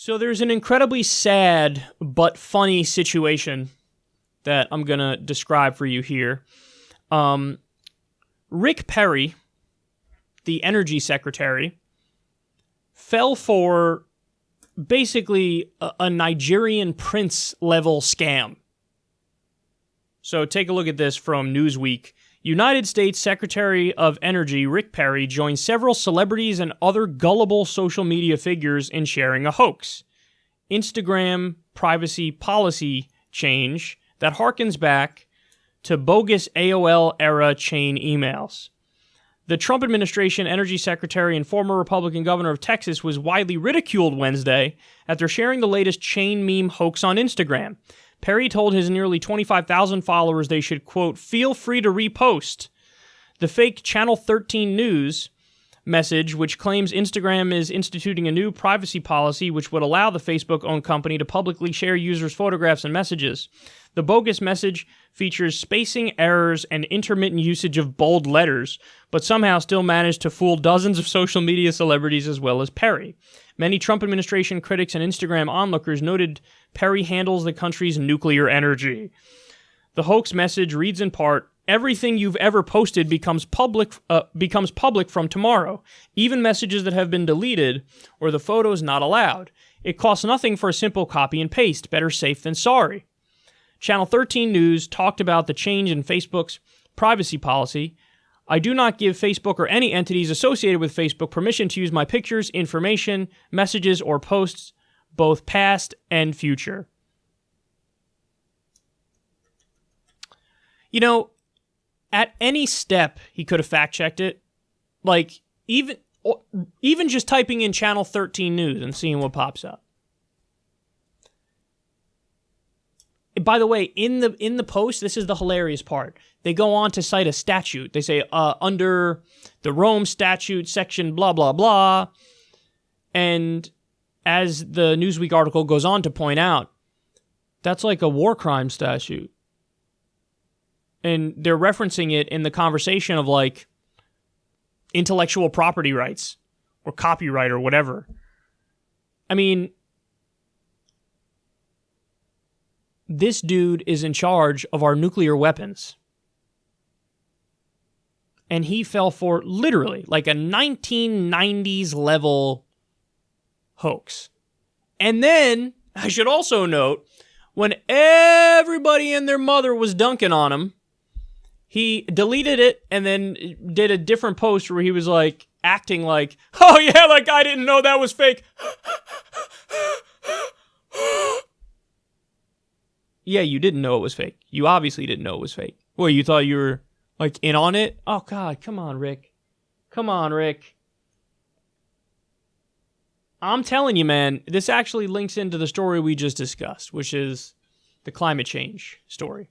So there's an incredibly sad but funny situation that I'm going to describe for you here. Rick Perry, the energy secretary, fell for basically a Nigerian prince level scam. So take a look at this from Newsweek. United States Secretary of Energy Rick Perry joined several celebrities and other gullible social media figures in sharing a hoax. Instagram privacy policy change that harkens back to bogus AOL-era chain emails. The Trump administration energy secretary and former Republican governor of Texas was widely ridiculed Wednesday after sharing the latest chain meme hoax on Instagram. Perry told his nearly 25,000 followers they should, quote, feel free to repost. The fake Channel 13 News message, which claims Instagram is instituting a new privacy policy which would allow the Facebook-owned company to publicly share users' photographs and messages. The bogus message features spacing errors and intermittent usage of bold letters, but somehow still managed to fool dozens of social media celebrities as well as Perry. Many Trump administration critics and Instagram onlookers noted Perry handles the country's nuclear energy. The hoax message reads in part, everything you've ever posted becomes public from tomorrow, even messages that have been deleted or the photos not allowed. It costs nothing for a simple copy and paste, better safe than sorry. Channel 13 News talked about the change in Facebook's privacy policy. I do not give Facebook or any entities associated with Facebook permission to use my pictures, information, messages, or posts, both past and future. You know, at any step, he could have fact-checked it. Like, even just typing in Channel 13 News and seeing what pops up. By the way, in the post, this is the hilarious part. They go on to cite a statute. They say, under the Rome Statute, section blah, blah, blah. And as the Newsweek article goes on to point out, that's like a war crime statute. And they're referencing it in the conversation of, like, intellectual property rights or copyright or whatever. I mean, this dude is in charge of our nuclear weapons. And he fell for literally like a 1990s level hoax. And then, I should also note, when everybody and their mother was dunking on him, he deleted it and then did a different post where he was like acting like, oh yeah, like I didn't know that was fake. Yeah, you didn't know it was fake. You obviously didn't know it was fake. Well, you thought you were like in on it? Oh God, come on, Rick. Come on, Rick. I'm telling you, man, this actually links into the story we just discussed, which is the climate change story.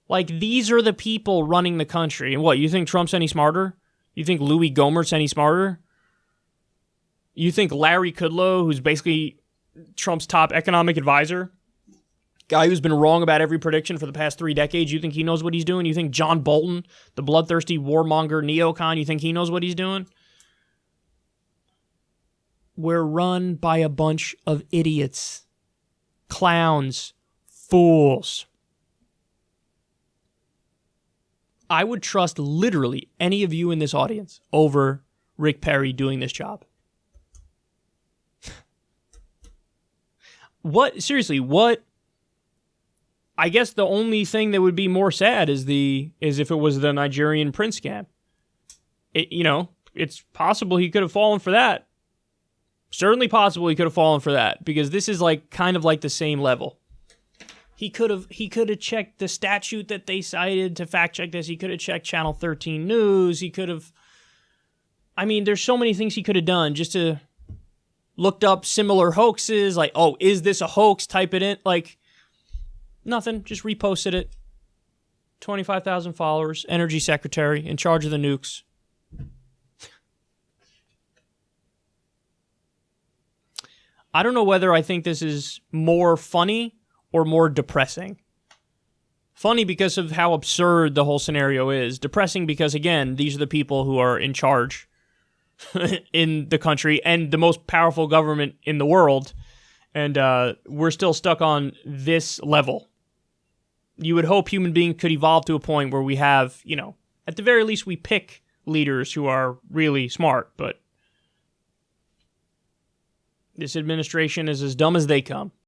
Like, these are the people running the country. And what, you think Trump's any smarter? You think Louis Gohmert's any smarter? You think Larry Kudlow, who's basically Trump's top economic advisor, guy who's been wrong about every prediction for the past 3 decades, you think he knows what he's doing? You think John Bolton, the bloodthirsty warmonger neocon, you think he knows what he's doing? We're run by a bunch of idiots, clowns, fools. I would trust literally any of you in this audience over Rick Perry doing this job. Seriously, what? I guess the only thing that would be more sad is if it was the Nigerian prince scam. It's possible he could have fallen for that. Certainly possible he could have fallen for that, because this is like kind of like the same level. He could have checked the statute that they cited to fact check this. He could have checked Channel 13 News. He could have, there's so many things he could have done just to looked up similar hoaxes, like, oh, is this a hoax? Type it in. Like, nothing. Just reposted it. 25,000 followers. Energy secretary in charge of the nukes. I don't know whether I think this is more funny or more depressing. Funny because of how absurd the whole scenario is. Depressing because, again, these are the people who are in charge in the country and the most powerful government in the world. And we're still stuck on this level. You would hope human beings could evolve to a point where we have, at the very least, we pick leaders who are really smart, but this administration is as dumb as they come.